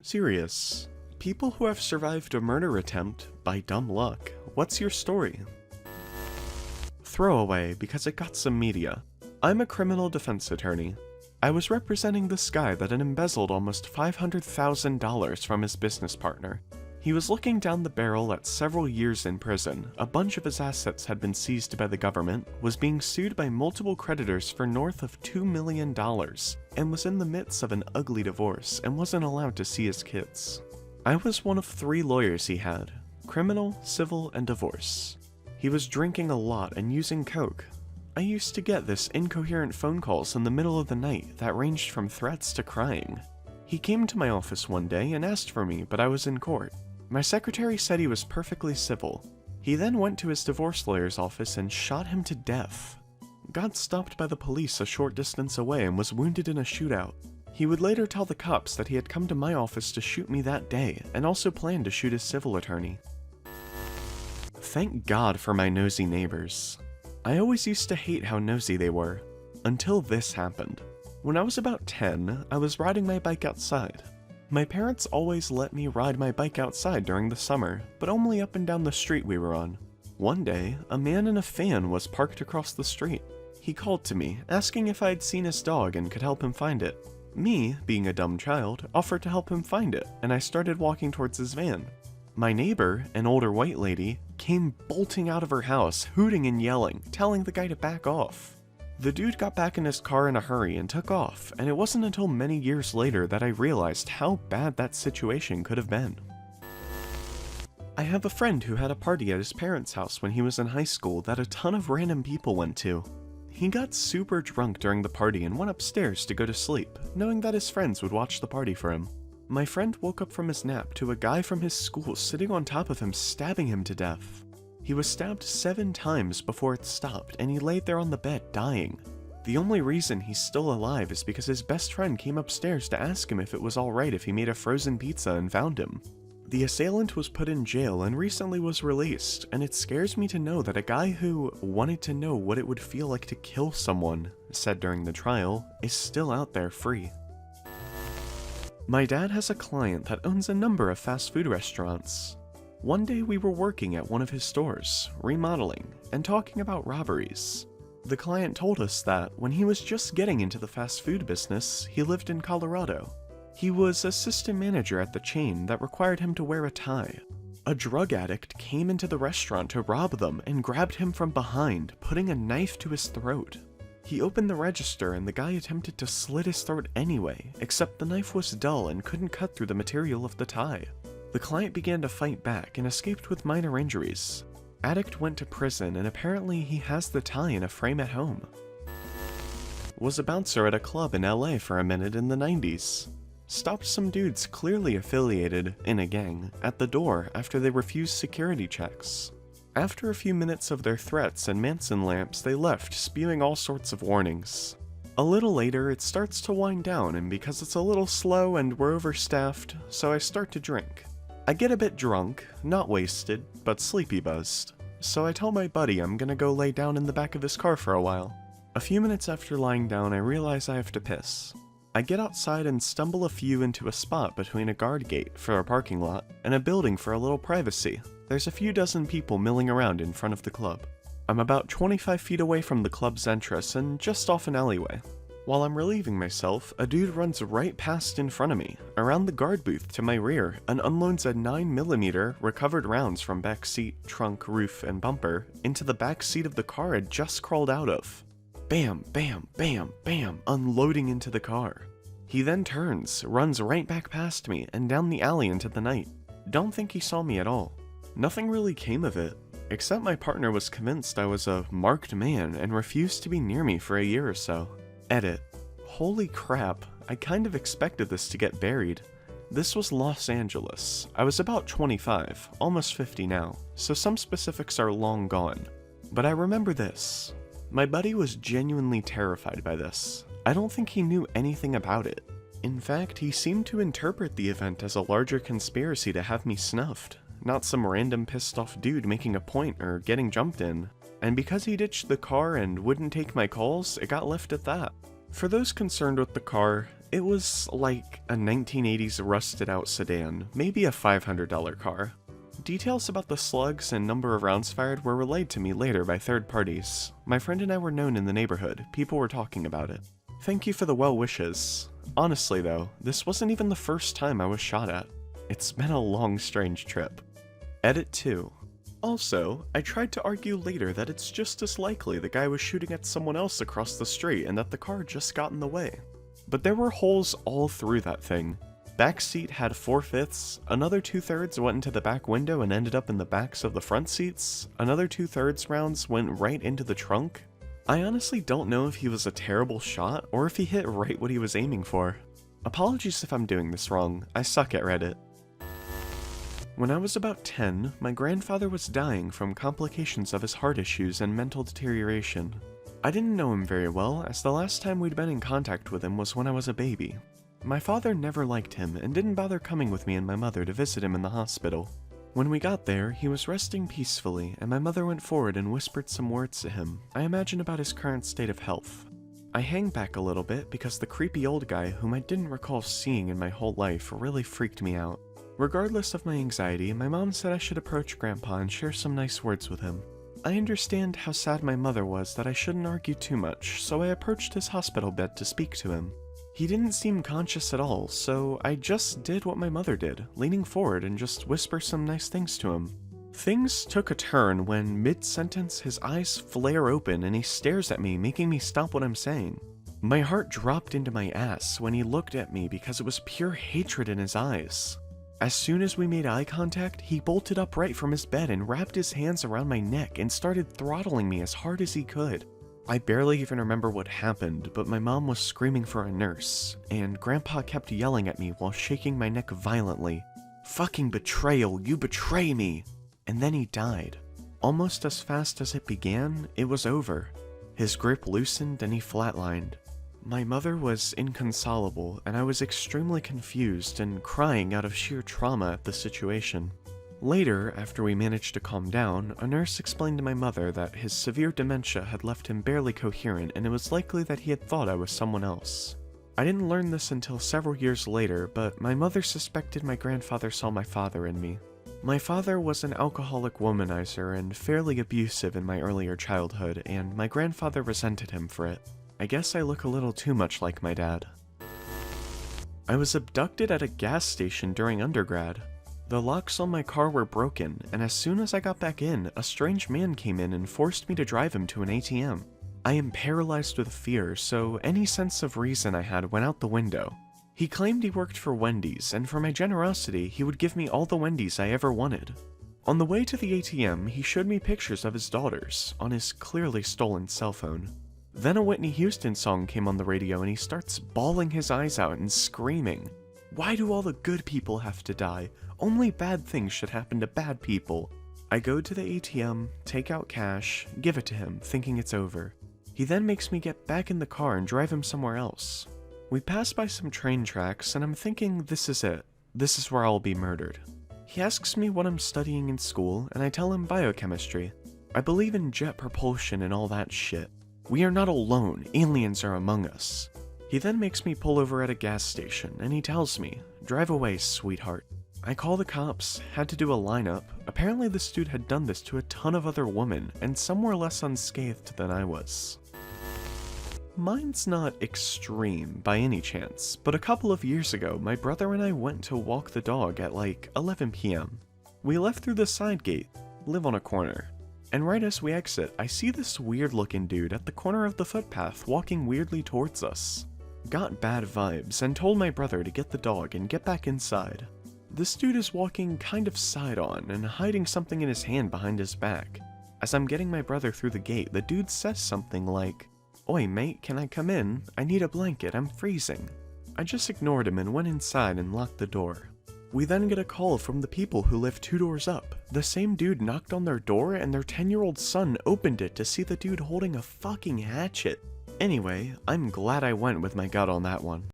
Serious. People who have survived a murder attempt by dumb luck. What's your story? Throwaway because it got some media. I'm a criminal defense attorney. I was representing this guy that had embezzled almost $500,000 from his business partner. He was looking down the barrel at several years in prison, a bunch of his assets had been seized by the government, was being sued by multiple creditors for north of $2 million, and was in the midst of an ugly divorce and wasn't allowed to see his kids. I was one of 3 lawyers he had: criminal, civil, and divorce. He was drinking a lot and using coke. I used to get this incoherent phone calls in the middle of the night that ranged from threats to crying. He came to my office one day and asked for me, but I was in court. My secretary said he was perfectly civil. He then went to his divorce lawyer's office and shot him to death. Got stopped by the police a short distance away and was wounded in a shootout. He would later tell the cops that he had come to my office to shoot me that day, and also planned to shoot his civil attorney. Thank God for my nosy neighbors. I always used to hate how nosy they were, until this happened. When I was about 10, I was riding my bike outside. My parents always let me ride my bike outside during the summer, but only up and down the street we were on. One day, a man in a van was parked across the street. He called to me, asking if I had seen his dog and could help him find it. Me, being a dumb child, offered to help him find it, and I started walking towards his van. My neighbor, an older white lady, came bolting out of her house, hooting and yelling, telling the guy to back off. The dude got back in his car in a hurry and took off, and it wasn't until many years later that I realized how bad that situation could have been. I have a friend who had a party at his parents' house when he was in high school that a ton of random people went to. He got super drunk during the party and went upstairs to go to sleep, knowing that his friends would watch the party for him. My friend woke up from his nap to a guy from his school sitting on top of him, stabbing him to death. He was stabbed 7 times before it stopped, and he laid there on the bed, dying. The only reason he's still alive is because his best friend came upstairs to ask him if it was alright if he made a frozen pizza and found him. The assailant was put in jail and recently was released, and it scares me to know that a guy who wanted to know what it would feel like to kill someone, said during the trial, is still out there free. My dad has a client that owns a number of fast food restaurants. One day we were working at one of his stores, remodeling, and talking about robberies. The client told us that when he was just getting into the fast food business, he lived in Colorado. He was assistant manager at the chain that required him to wear a tie. A drug addict came into the restaurant to rob them and grabbed him from behind, putting a knife to his throat. He opened the register and the guy attempted to slit his throat anyway, except the knife was dull and couldn't cut through the material of the tie. The client began to fight back and escaped with minor injuries. Addict went to prison and apparently he has the tie in a frame at home. Was a bouncer at a club in LA for a minute in the 90s. Stopped some dudes clearly affiliated, in a gang, at the door after they refused security checks. After a few minutes of their threats and Manson lamps, they left, spewing all sorts of warnings. A little later, it starts to wind down, and because it's a little slow and we're overstaffed, so I start to drink. I get a bit drunk, not wasted, but sleepy buzzed, so I tell my buddy I'm gonna go lay down in the back of his car for a while. A few minutes after lying down, I realize I have to piss. I get outside and stumble a few into a spot between a guard gate for a parking lot and a building for a little privacy. There's a few dozen people milling around in front of the club. I'm about 25 feet away from the club's entrance and just off an alleyway. While I'm relieving myself, a dude runs right past in front of me, around the guard booth to my rear, and unloads a 9mm recovered rounds from back seat, trunk, roof, and bumper into the back seat of the car I'd just crawled out of. Bam, bam, bam, bam, unloading into the car. He then turns, runs right back past me, and down the alley into the night. Don't think he saw me at all. Nothing really came of it, except my partner was convinced I was a marked man and refused to be near me for a year or so. Edit. Holy crap, I kind of expected this to get buried. This was Los Angeles. I was about 25, almost 50 now, so some specifics are long gone. But I remember this. My buddy was genuinely terrified by this. I don't think he knew anything about it. In fact, he seemed to interpret the event as a larger conspiracy to have me snuffed, not some random pissed off dude making a point or getting jumped in. And because he ditched the car and wouldn't take my calls, it got left at that. For those concerned with the car, It was like a 1980s rusted out sedan, maybe a $500 car. Details about the slugs and number of rounds fired were relayed to me later by third parties. My friend and I were known in the neighborhood, people were talking about it. Thank you for the well wishes. Honestly though, this wasn't even the first time I was shot at. It's been a long, strange trip. Edit 2. Also, I tried to argue later that it's just as likely the guy was shooting at someone else across the street and that the car just got in the way. But there were holes all through that thing. Back seat had 4/5, another 2/3 went into the back window and ended up in the backs of the front seats, another 2/3 rounds went right into the trunk. I honestly don't know if he was a terrible shot or if he hit right what he was aiming for. Apologies if I'm doing this wrong, I suck at Reddit. When I was about 10, my grandfather was dying from complications of his heart issues and mental deterioration. I didn't know him very well, as the last time we'd been in contact with him was when I was a baby. My father never liked him and didn't bother coming with me and my mother to visit him in the hospital. When we got there, he was resting peacefully, and my mother went forward and whispered some words to him, I imagine about his current state of health. I hang back a little bit because the creepy old guy whom I didn't recall seeing in my whole life really freaked me out. Regardless of my anxiety, my mom said I should approach Grandpa and share some nice words with him. I understand how sad my mother was that I shouldn't argue too much, so I approached his hospital bed to speak to him. He didn't seem conscious at all, so I just did what my mother did, leaning forward and just whisper some nice things to him. Things took a turn when, mid-sentence, his eyes flare open and he stares at me, making me stop what I'm saying. My heart dropped into my ass when he looked at me because it was pure hatred in his eyes. As soon as we made eye contact, he bolted upright from his bed and wrapped his hands around my neck and started throttling me as hard as he could. I barely even remember what happened, but my mom was screaming for a nurse, and Grandpa kept yelling at me while shaking my neck violently. Fucking betrayal, you betray me! And then he died. Almost as fast as it began, it was over. His grip loosened and he flatlined. My mother was inconsolable, and I was extremely confused and crying out of sheer trauma at the situation. Later, after we managed to calm down, a nurse explained to my mother that his severe dementia had left him barely coherent and it was likely that he had thought I was someone else. I didn't learn this until several years later, but my mother suspected my grandfather saw my father in me. My father was an alcoholic womanizer and fairly abusive in my earlier childhood, and my grandfather resented him for it. I guess I look a little too much like my dad. I was abducted at a gas station during undergrad. The locks on my car were broken, and as soon as I got back in, a strange man came in and forced me to drive him to an ATM. I am paralyzed with fear, so any sense of reason I had went out the window. He claimed he worked for Wendy's, and for my generosity, he would give me all the Wendy's I ever wanted. On the way to the ATM, he showed me pictures of his daughters, on his clearly stolen cell phone. Then a Whitney Houston song came on the radio and he starts bawling his eyes out and screaming, "Why do all the good people have to die? Only bad things should happen to bad people." I go to the ATM, take out cash, give it to him, thinking it's over. He then makes me get back in the car and drive him somewhere else. We pass by some train tracks and I'm thinking this is it. This is where I'll be murdered. He asks me what I'm studying in school and I tell him biochemistry. I believe in jet propulsion and all that shit. We are not alone, aliens are among us. He then makes me pull over at a gas station, and he tells me, "Drive away, sweetheart." I call the cops, had to do a lineup. Apparently this dude had done this to a ton of other women, and some were less unscathed than I was. Mine's not extreme by any chance, but a couple of years ago, my brother and I went to walk the dog at like 11 p.m. We left through the side gate, live on a corner. And right as we exit, I see this weird looking dude at the corner of the footpath walking weirdly towards us. Got bad vibes and told my brother to get the dog and get back inside. This dude is walking kind of side on and hiding something in his hand behind his back. As I'm getting my brother through the gate, the dude says something like, "Oi mate, can I come in? I need a blanket, I'm freezing." I just ignored him and went inside and locked the door. We then get a call from the people who live 2 doors up. The same dude knocked on their door and their 10-year-old son opened it to see the dude holding a fucking hatchet. Anyway, I'm glad I went with my gut on that one.